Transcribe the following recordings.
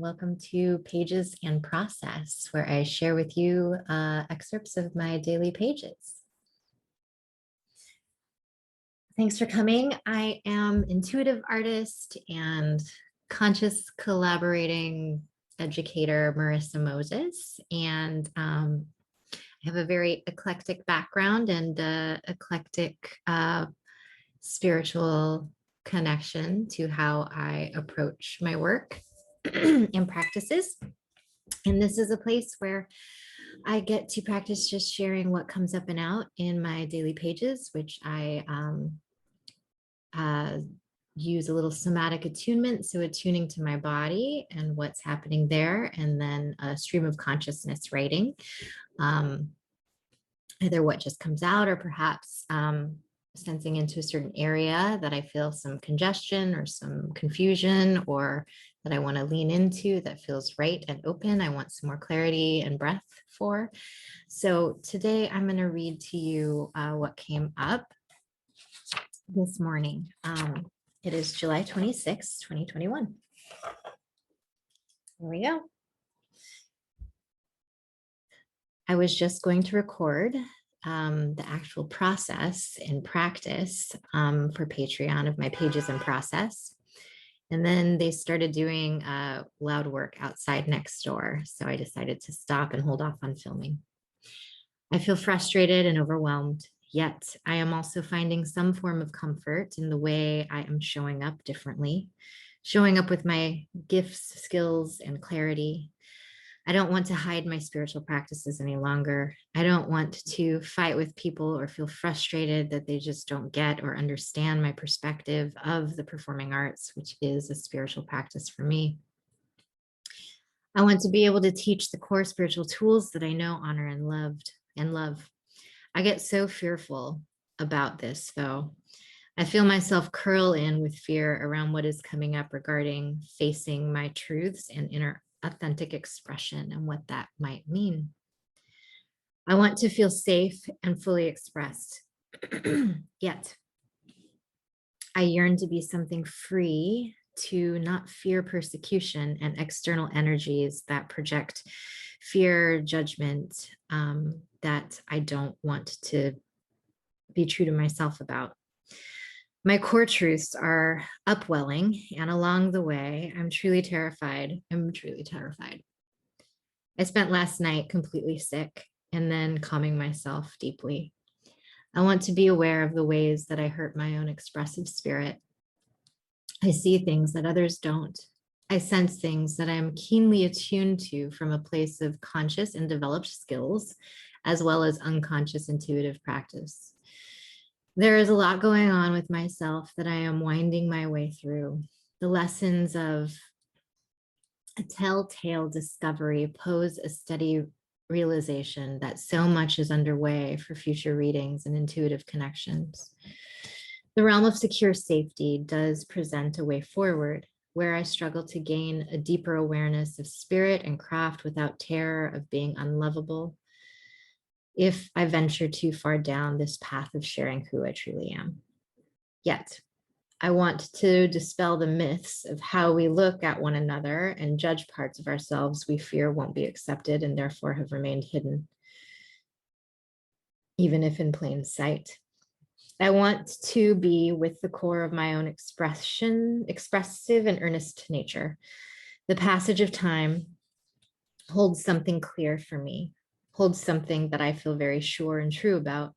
welcome to Pages and Process, where I share with you excerpts of my daily pages. Thanks for coming. I am intuitive artist and conscious collaborating educator Marissa-Moses, and I have a very eclectic background and eclectic spiritual connection to how I approach my work and practices. And this is a place where I get to practice just sharing what comes up and out in my daily pages, which I use a little somatic attunement, so attuning to my body and what's happening there, and then a stream of consciousness writing, either what just comes out or perhaps sensing into a certain area that I feel some congestion or some confusion, or that I want to lean into that feels right and open. I want some more clarity and breath for. So today I'm going to read to you what came up this morning. It is July 26, 2021. Here we go. I was just going to record the actual process and practice for Patreon of my pages and process. And then they started doing loud work outside next door. So I decided to stop and hold off on filming. I feel frustrated and overwhelmed, yet I am also finding some form of comfort in the way I am showing up differently, showing up with my gifts, skills, and clarity. I don't want to hide my spiritual practices any longer. I don't want to fight with people or feel frustrated that they just don't get or understand my perspective of the performing arts, which is a spiritual practice for me. I want to be able to teach the core spiritual tools that I know, honor, and love. I get so fearful about this, though. I feel myself curl in with fear around what is coming up regarding facing my truths and inner authentic expression and what that might mean. I want to feel safe and fully expressed, yet I yearn to be something free, to not fear persecution and external energies that project fear, judgment, that I don't want to be true to myself about. My core truths are upwelling, and along the way, I'm truly terrified. I spent last night completely sick and then calming myself deeply. I want to be aware of the ways that I hurt my own expressive spirit. I see things that others don't. I sense things that I'm keenly attuned to from a place of conscious and developed skills, as well as unconscious intuitive practice. There is a lot going on with myself that I am winding my way through. The lessons of a telltale discovery pose a steady realization that so much is underway for future readings and intuitive connections. The realm of secure safety does present a way forward, where I struggle to gain a deeper awareness of spirit and craft without terror of being unlovable, if I venture too far down this path of sharing who I truly am. Yet, I want to dispel the myths of how we look at one another and judge parts of ourselves we fear won't be accepted and therefore have remained hidden, even if in plain sight. I want to be with the core of my own expressive and earnest nature. The passage of time holds something clear for me, holds something that I feel very sure and true about.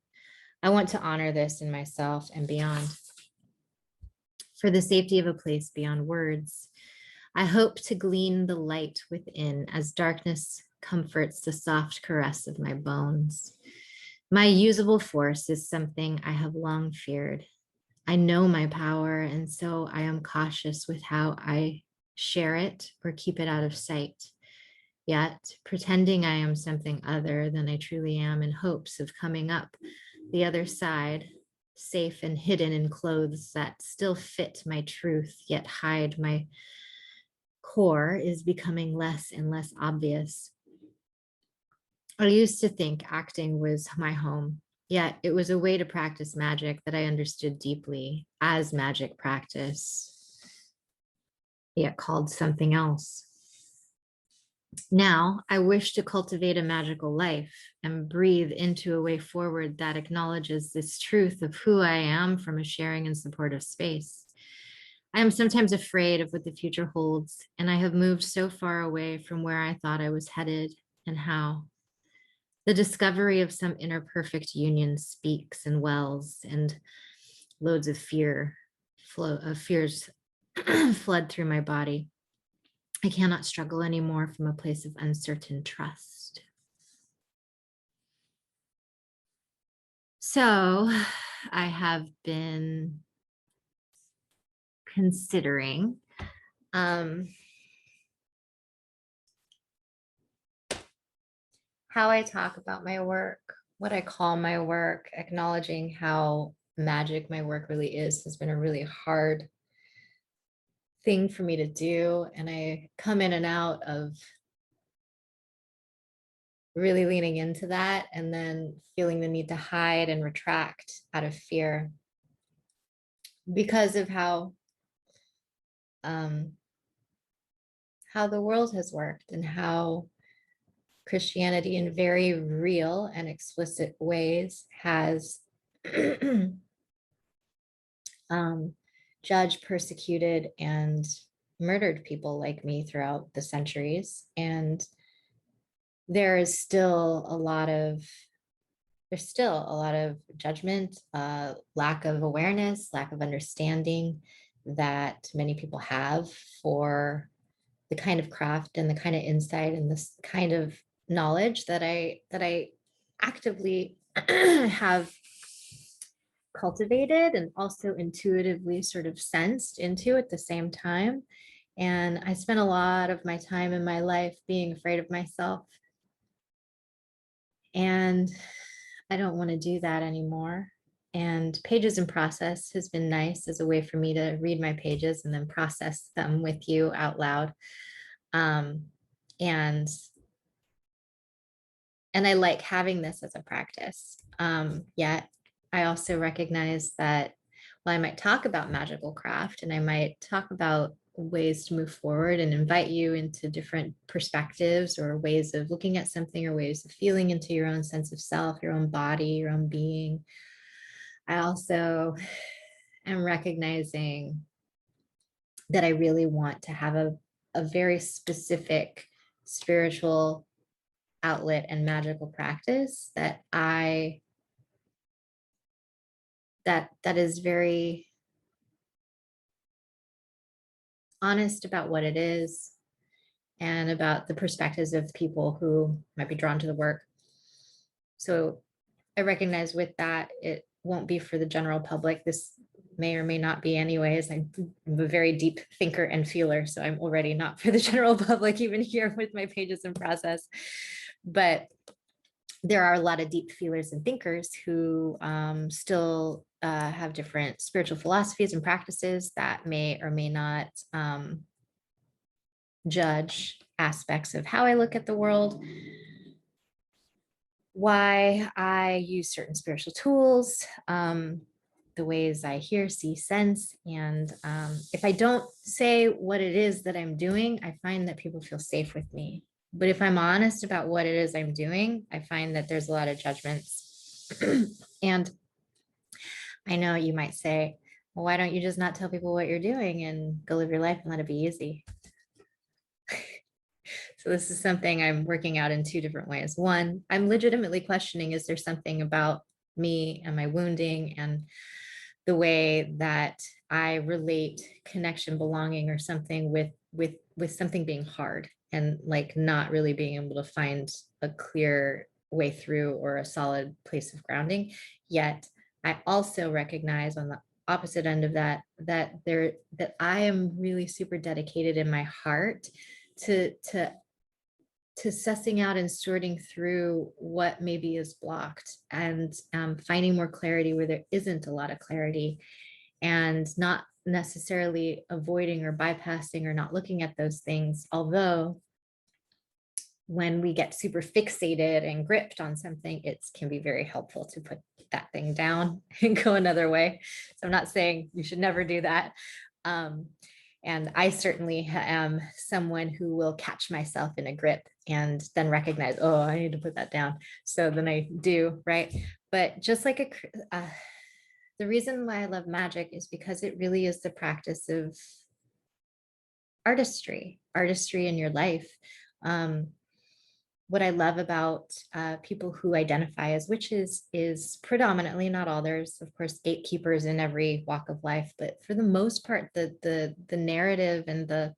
I want to honor this in myself and beyond. For the safety of a place beyond words, I hope to glean the light within as darkness comforts the soft caress of my bones. My usable force is something I have long feared. I know my power, and so I am cautious with how I share it or keep it out of sight. Yet, pretending I am something other than I truly am in hopes of coming up the other side, safe and hidden in clothes that still fit my truth, yet hide my core, is becoming less and less obvious. I used to think acting was my home, yet it was a way to practice magic that I understood deeply as magic practice, yet called something else. Now, I wish to cultivate a magical life and breathe into a way forward that acknowledges this truth of who I am from a sharing and supportive space. I am sometimes afraid of what the future holds, and I have moved so far away from where I thought I was headed and how. The discovery of some inner perfect union speaks and wells, and loads of fears flood through my body. I cannot struggle anymore from a place of uncertain trust. So I have been considering how I talk about my work, what I call my work, acknowledging how magic my work really is, has been a really hard thing for me to do. And I come in and out of really leaning into that and then feeling the need to hide and retract out of fear because of um, how the world has worked and how Christianity in very real and explicit ways has judged, persecuted, and murdered people like me throughout the centuries. And there is still a lot of there's still a lot of judgment, lack of awareness, lack of understanding that many people have for the kind of craft and the kind of insight and this kind of knowledge that I actively have cultivated and also intuitively sort of sensed into at the same time. And I spent a lot of my time in my life being afraid of myself. And I don't want to do that anymore. And Pages in Process has been nice as a way for me to read my pages and then process them with you out loud. Um, and and I like having this as a practice. Yet I also recognize that while I might talk about magical craft and I might talk about ways to move forward and invite you into different perspectives or ways of looking at something or ways of feeling into your own sense of self, your own body, your own being, I also am recognizing that I really want to have a very specific spiritual outlet and magical practice that is very honest about what it is and about the perspectives of people who might be drawn to the work. So I recognize with that, it won't be for the general public. This may or may not be anyways. I'm a very deep thinker and feeler, so I'm already not for the general public, even here with my Pages in Process. But there are a lot of deep feelers and thinkers who still have different spiritual philosophies and practices that may or may not judge aspects of how I look at the world, why I use certain spiritual tools, the ways I hear, see, sense. And if I don't say what it is that I'm doing, I find that people feel safe with me. But if I'm honest about what it is I'm doing, I find that there's a lot of judgments. And I know you might say, well, why don't you just not tell people what you're doing and go live your life and let it be easy? So this is something I'm working out in two different ways. One, I'm legitimately questioning, is there something about me and my wounding and the way that I relate connection, belonging, or something with something being hard and like not really being able to find a clear way through or a solid place of grounding. Yet I also recognize on the opposite end of that that I am really super dedicated in my heart to sussing out and sorting through what maybe is blocked and finding more clarity where there isn't a lot of clarity, and not necessarily avoiding or bypassing or not looking at those things. Although when we get super fixated and gripped on something, it can be very helpful to put that thing down and go another way. So I'm not saying you should never do that. And I certainly am someone who will catch myself in a grip and then recognize, oh, I need to put that down. So then I do, right? But just like the reason why I love magic is because it really is the practice of artistry in your life. Um, what I love about people who identify as witches is predominantly, not all, there's of course gatekeepers in every walk of life, but for the most part, the narrative and the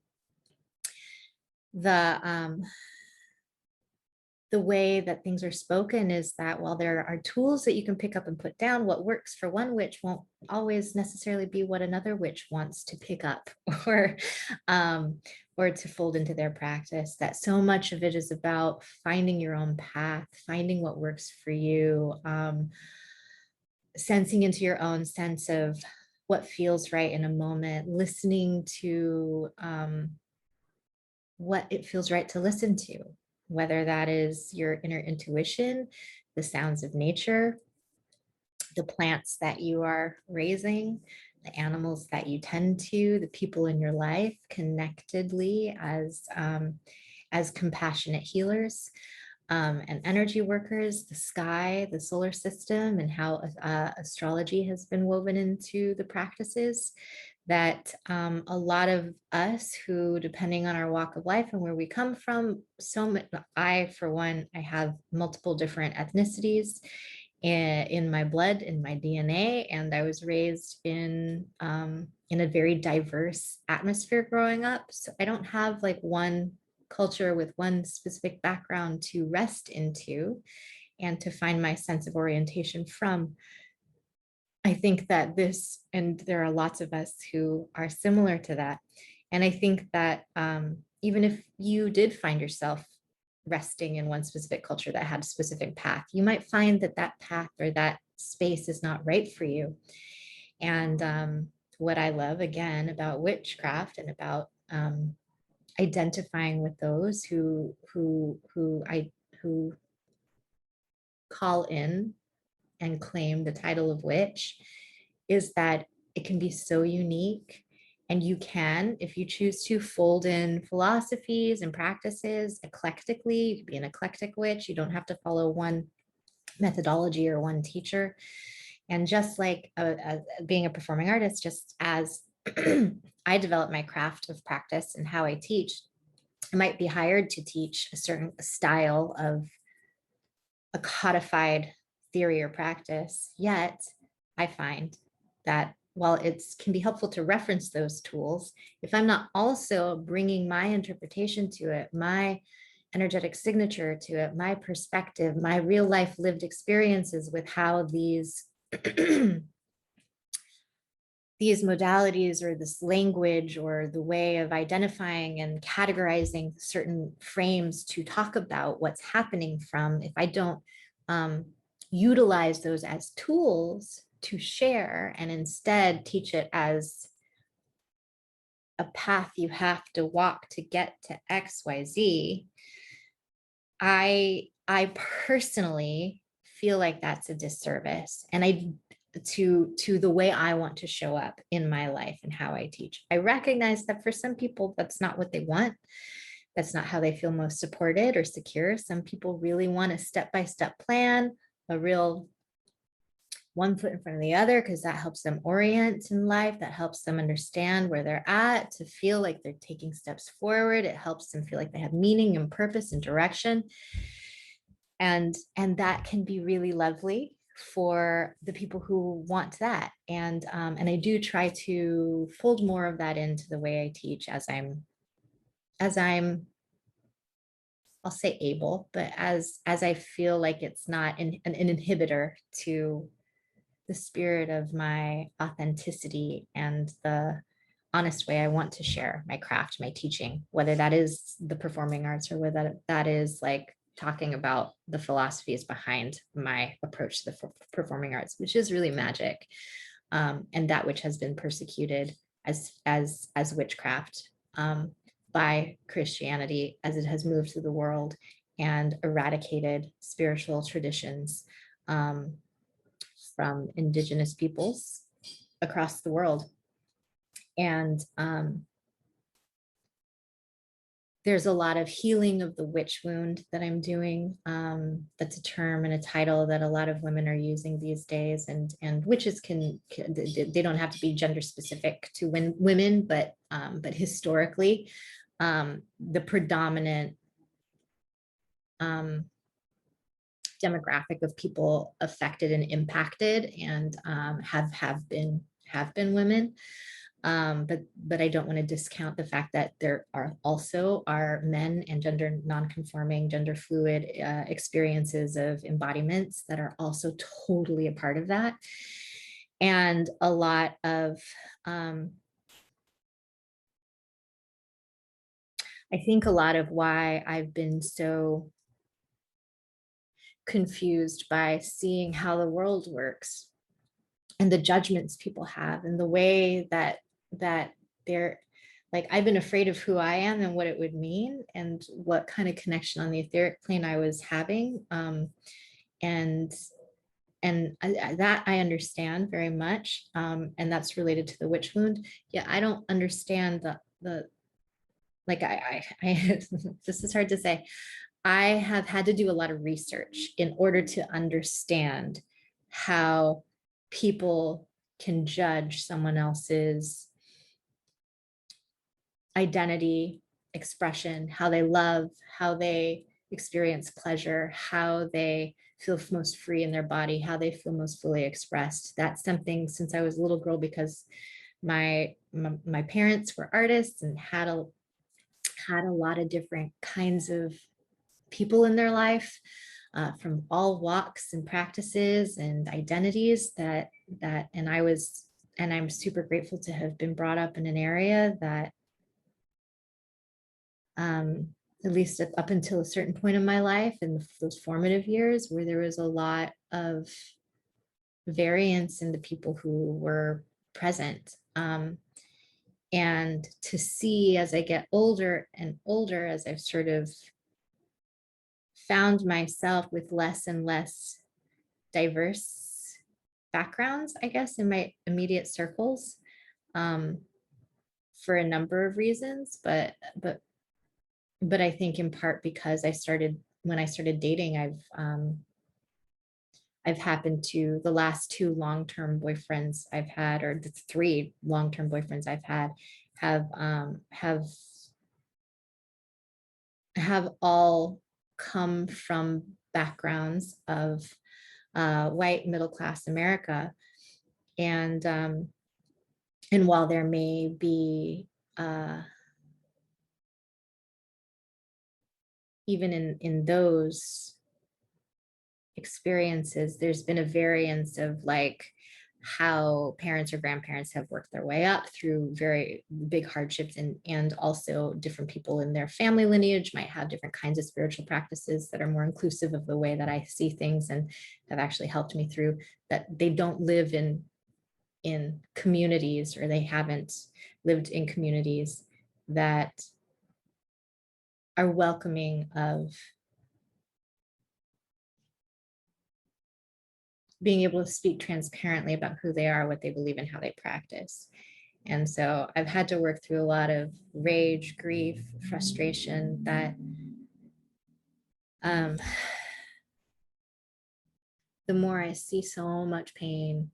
the way that things are spoken is that while there are tools that you can pick up and put down, what works for one witch won't always necessarily be what another witch wants to pick up or um, or to fold into their practice. That so much of it is about finding your own path, finding what works for you, sensing into your own sense of what feels right in a moment, listening to what it feels right to listen to, whether that is your inner intuition, the sounds of nature, the plants that you are raising, the animals that you tend to, the people in your life, connectedly as compassionate healers and energy workers, the sky, the solar system, and how astrology has been woven into the practices that a lot of us who, depending on our walk of life and where we come from, I, for one, I have multiple different ethnicities in my blood, in my DNA, and I was raised in a very diverse atmosphere growing up. So I don't have like one culture with one specific background to rest into and to find my sense of orientation from. I think that and there are lots of us who are similar to that. And I think that even if you did find yourself resting in one specific culture that had a specific path, you might find that that path or that space is not right for you. And what I love again about witchcraft and about identifying with those who call in and claim the title of witch is that it can be so unique, and you can, if you choose to, fold in philosophies and practices eclectically. You could be an eclectic witch. You don't have to follow one methodology or one teacher. And just like being a performing artist, just as I develop my craft of practice and how I teach, I might be hired to teach a certain style of a codified theory or practice. Yet I find that while it can be helpful to reference those tools, if I'm not also bringing my interpretation to it, my energetic signature to it, my perspective, my real life lived experiences with how these these modalities or this language or the way of identifying and categorizing certain frames to talk about what's happening from, if I don't utilize those as tools to share and instead teach it as a path you have to walk to get to XYZ, I personally feel like that's a disservice. And to the way I want to show up in my life and how I teach. I recognize that for some people, that's not what they want. That's not how they feel most supported or secure. Some people really want a step-by-step plan, a real one foot in front of the other, because that helps them orient in life. That helps them understand where they're at, to feel like they're taking steps forward. It helps them feel like they have meaning and purpose and direction. And that can be really lovely for the people who want that. And I do try to fold more of that into the way I teach as I'm I'll say able, but as I feel like it's not an inhibitor to the spirit of my authenticity and the honest way I want to share my craft, my teaching, whether that is the performing arts or whether that is like talking about the philosophies behind my approach to the performing arts, which is really magic, and that which has been persecuted as witchcraft by Christianity as it has moved through the world and eradicated spiritual traditions from indigenous peoples across the world. And there's a lot of healing of the witch wound that I'm doing. That's a term and a title that a lot of women are using these days, and witches can they don't have to be gender specific to women, but historically, the predominant demographic of people affected and impacted and have been women. But I don't want to discount the fact that there are also men and gender non-conforming, gender fluid experiences of embodiments that are also totally a part of that. And a lot of, I think a lot of why I've been so confused by seeing how the world works and the judgments people have and the way that they're like, I've been afraid of who I am and what it would mean and what kind of connection on the etheric plane I was having. And that I understand very much. And that's related to the witch wound. Yeah, I don't understand the like I this is hard to say. I have had to do a lot of research in order to understand how people can judge someone else's identity, expression, how they love, how they experience pleasure, how they feel most free in their body, how they feel most fully expressed. That's something since I was a little girl, because my parents were artists and had a lot of different kinds of people in their life, from all walks and practices and identities and I'm super grateful to have been brought up in an area that, at least up until a certain point in my life and those formative years, where there was a lot of variance in the people who were present. And to see as I get older and older, as I've sort of found myself with less and less diverse backgrounds, I guess, in my immediate circles, for a number of reasons, but I think in part because when I started dating, I've happened to, the last two long-term boyfriends I've had, or the three long-term boyfriends I've had, have all come from backgrounds of white middle-class America. And while there may be, even in those experiences, there's been a variance of like how parents or grandparents have worked their way up through very big hardships, and also different people in their family lineage might have different kinds of spiritual practices that are more inclusive of the way that I see things and have actually helped me through that. They don't live in communities, or they haven't lived in communities that are welcoming of being able to speak transparently about who they are, what they believe, and how they practice. And so I've had to work through a lot of rage, grief, frustration that the more I see so much pain,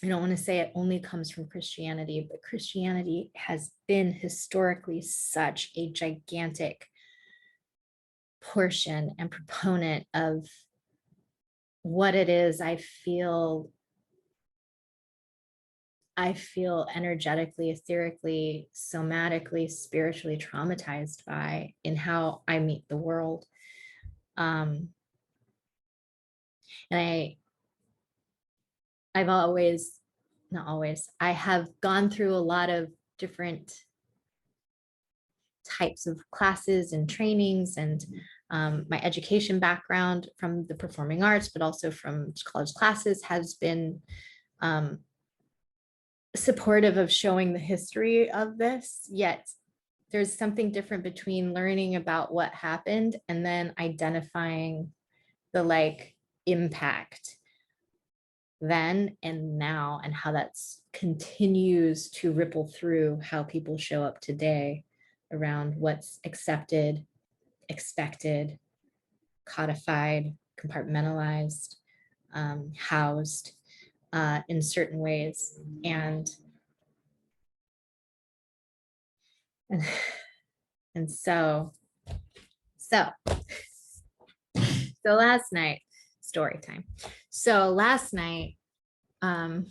I don't want to say it only comes from Christianity, but Christianity has been historically such a gigantic portion and proponent of what it is I feel energetically, etherically, somatically, spiritually traumatized by in how I meet the world. And I've always, not always, I have gone through a lot of different types of classes and trainings, and my education background from the performing arts, but also from college classes, has been supportive of showing the history of this. Yet there's something different between learning about what happened and then identifying the like impact then and now, and how that's continues to ripple through how people show up today around what's accepted, expected, codified, compartmentalized, housed in certain ways. And so last night, story time. So last night, I've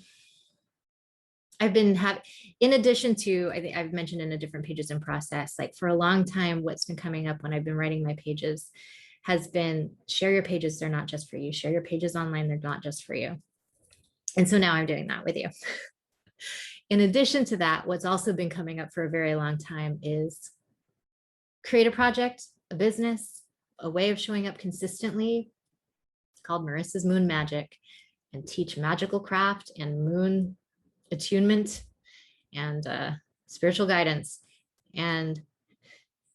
been having, in addition to, I think I've mentioned in a different pages in process, like for a long time, what's been coming up when I've been writing my pages has been share your pages. They're not just for you. Share your pages online. They're not just for you. And so now I'm doing that with you. In addition to that, what's also been coming up for a very long time is create a project, a business, a way of showing up consistently called Marissa's Moon Magic, and teach magical craft and moon attunement and spiritual guidance. And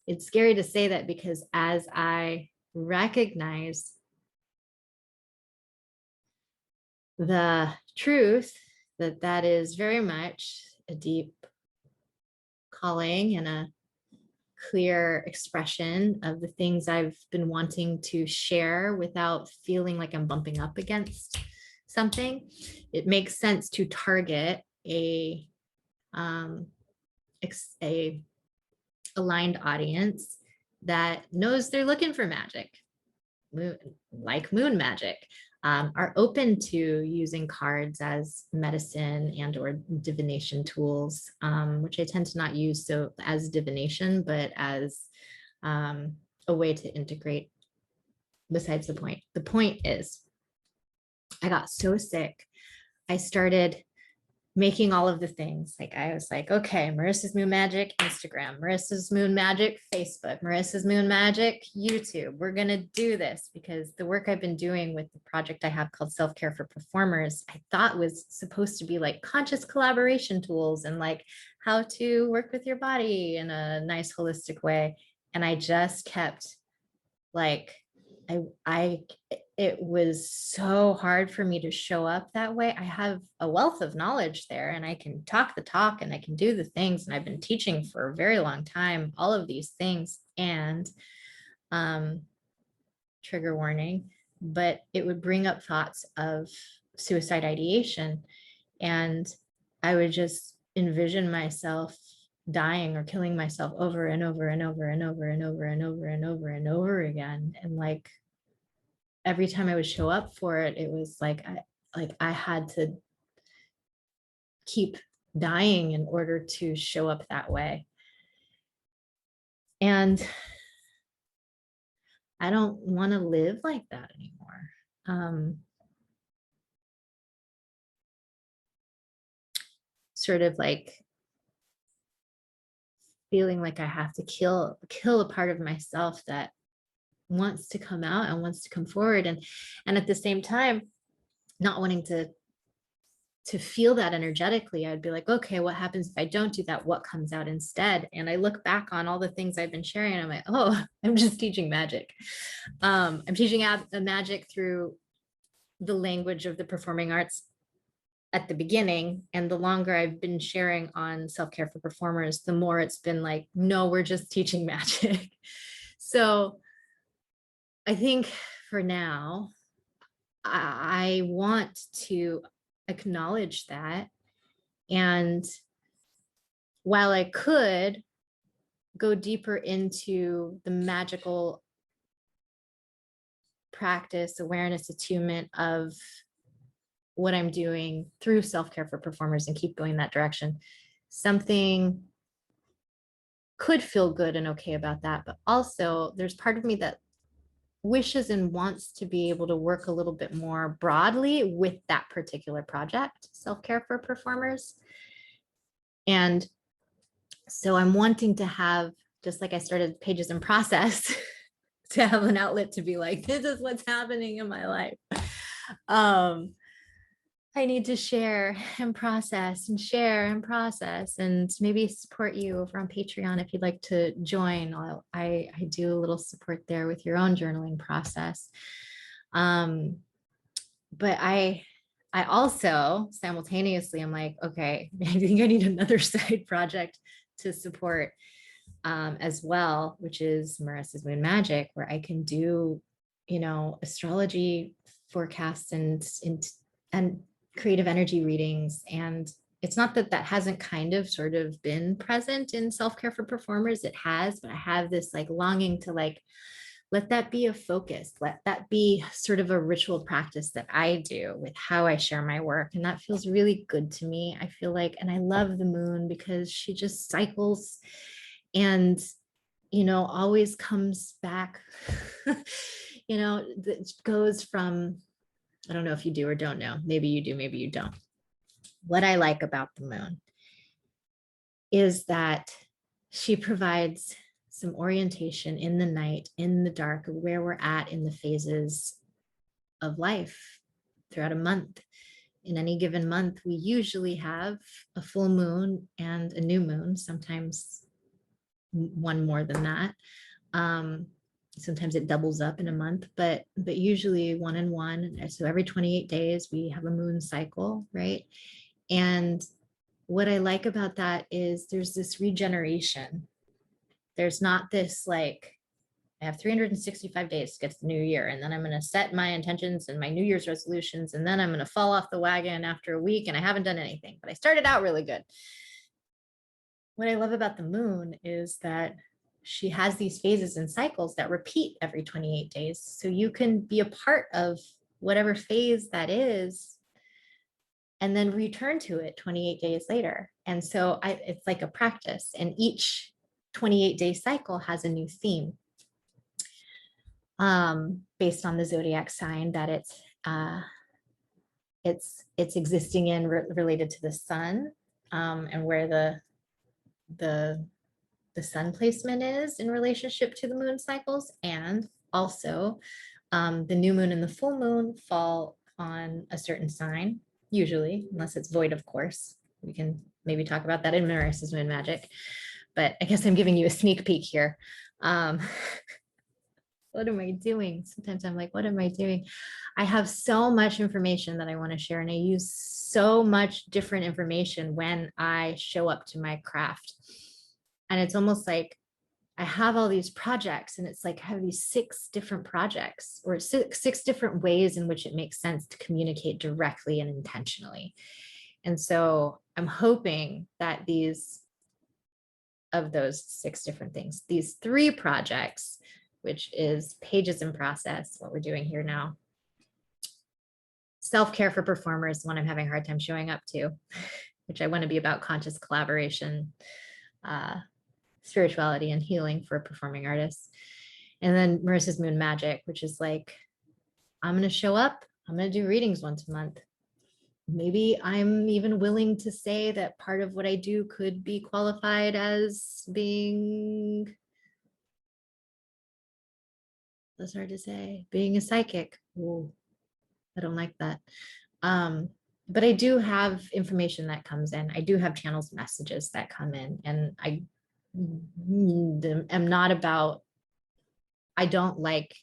it's scary to say that, because as I recognize the truth that that is very much a deep calling and a clear expression of the things I've been wanting to share without feeling like I'm bumping up against something, it makes sense to target a aligned audience that knows they're looking for magic, like moon magic, are open to using cards as medicine and or divination tools, which I tend to not use so as divination, but as a way to integrate. Besides the point. The point is, I got so sick. I started making all of the things. Like I was like, okay, Marissa's Moon Magic, Instagram, Marissa's Moon Magic, Facebook, Marissa's Moon Magic, YouTube. We're going to do this because the work I've been doing with the project I have called Self-Care for Performers, I thought was supposed to be like conscious collaboration tools and like how to work with your body in a nice holistic way. And I just kept like, it was so hard for me to show up that way. I have a wealth of knowledge there and I can talk the talk and I can do the things. And I've been teaching for a very long time, all of these things, and trigger warning, but it would bring up thoughts of suicide ideation. And I would just envision myself dying or killing myself over and over and over and over and over and over and over and over again. And like, every time I would show up for it, it was like I had to keep dying in order to show up that way. And I don't want to live like that anymore. Sort of like feeling like I have to kill a part of myself that wants to come out and wants to come forward, and at the same time not wanting to feel that energetically. I'd be like, okay, what happens if I don't do that? What comes out instead? And I look back on all the things I've been sharing and I'm like, oh, I'm just teaching magic. I'm teaching magic through the language of the performing arts at the beginning, and the longer I've been sharing on self-care for performers, the more it's been like, no, we're just teaching magic. So I think for now, I want to acknowledge that. And while I could go deeper into the magical practice, awareness, attunement of what I'm doing through self-care for performers and keep going that direction, something could feel good and okay about that. But also there's part of me that wishes and wants to be able to work a little bit more broadly with that particular project, self-care for performers. And so I'm wanting to have, just like I started pages in process, to have an outlet to be like, this is what's happening in my life. I need to share and process and share and process, and maybe support you over on Patreon if you'd like to join. I do a little support there with your own journaling process. But I also simultaneously, I'm like, okay, I think I need another side project to support as well, which is Marissa's Moon Magic, where I can do, astrology forecasts and creative energy readings. And it's not that that hasn't kind of sort of been present in self-care for performers. It has, but I have this like longing to like let that be a focus. Let that be sort of a ritual practice that I do with how I share my work. And that feels really good to me. I feel like, and I love the moon because she just cycles and, always comes back, that goes from, I don't know if you do or don't know. Maybe you do, maybe you don't. What I like about the moon is that she provides some orientation in the night, in the dark, where we're at in the phases of life throughout a month. In any given month, we usually have a full moon and a new moon, sometimes one more than that. Sometimes it doubles up in a month, but usually one and one. So every 28 days, we have a moon cycle, right? And what I like about that is there's this regeneration. There's not this like, I have 365 days to get to the new year, and then I'm going to set my intentions and my New Year's resolutions, and then I'm going to fall off the wagon after a week and I haven't done anything, but I started out really good. What I love about the moon is that she has these phases and cycles that repeat every 28 days. So you can be a part of whatever phase that is and then return to it 28 days later. And so it's like a practice, and each 28-day cycle has a new theme based on the zodiac sign that it's existing in related to the sun, and where the sun placement is in relationship to the moon cycles. And also the new moon and the full moon fall on a certain sign, usually, unless it's void, of course. We can maybe talk about that in Marissa's Moon Magic, but I guess I'm giving you a sneak peek here. What am I doing? Sometimes I'm like, what am I doing? I have so much information that I want to share, and I use so much different information when I show up to my craft. And it's almost like I have all these projects, and it's like I have these 6 different projects, or six different ways in which it makes sense to communicate directly and intentionally. And so I'm hoping that of those 6 different things, these 3 projects, which is Pages in Process, what we're doing here now, Self-Care for Performers, one I'm having a hard time showing up to, which I want to be about conscious collaboration, spirituality and healing for performing artists. And then Marissa's Moon Magic, which is like, I'm going to show up, I'm going to do readings once a month. Maybe I'm even willing to say that part of what I do could be qualified as being, that's hard to say, being a psychic. Ooh, I don't like that. But I do have information that comes in. I do have channels messages that come in, and I am not about, I don't like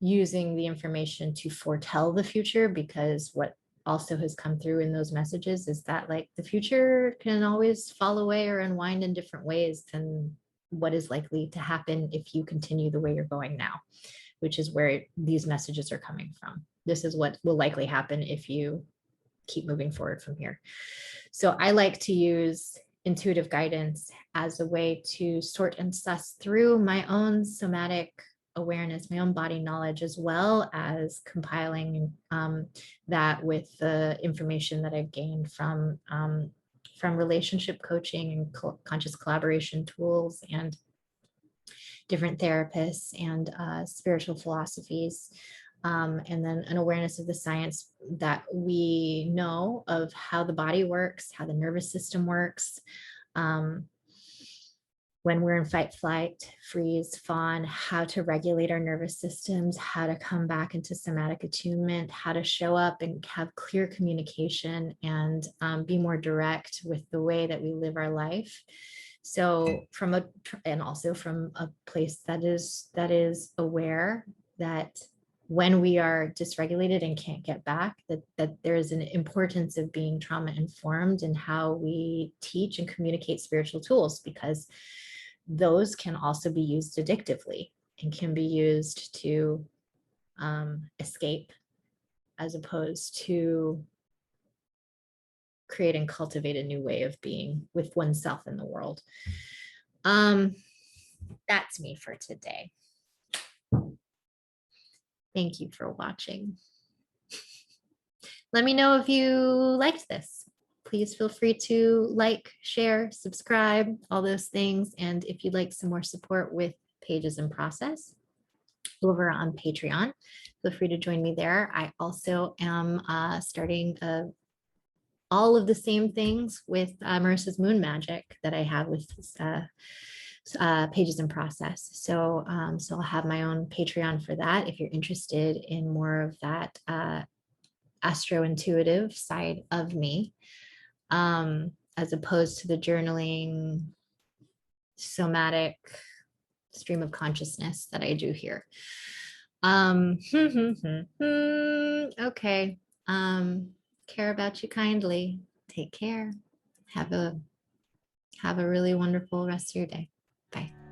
using the information to foretell the future, because what also has come through in those messages is that like the future can always fall away or unwind in different ways than what is likely to happen if you continue the way you're going now, which is where these messages are coming from. This is what will likely happen if you keep moving forward from here. So I like to use intuitive guidance as a way to sort and suss through my own somatic awareness, my own body knowledge, as well as compiling that with the information that I've gained from relationship coaching and conscious collaboration tools and different therapists and spiritual philosophies. And then an awareness of the science that we know of how the body works, how the nervous system works, when we're in fight, flight, freeze, fawn, how to regulate our nervous systems, how to come back into somatic attunement, how to show up and have clear communication and be more direct with the way that we live our life. So and also from a place that is aware that when we are dysregulated and can't get back, that there is an importance of being trauma informed in how we teach and communicate spiritual tools, because those can also be used addictively and can be used to escape, as opposed to create and cultivate a new way of being with oneself in the world. That's me for today. Thank you for watching. Let me know if you liked this. Please feel free to like, share, subscribe, all those things. And if you'd like some more support with Pages in Process over on Patreon, feel free to join me there. I also am starting all of the same things with Marissa's Moon Magic that I have with Pages in Process. So I'll have my own Patreon for that if you're interested in more of that astro-intuitive side of me, as opposed to the journaling, somatic stream of consciousness that I do here. Okay. Care about you kindly. Take care. Have a really wonderful rest of your day. Bye.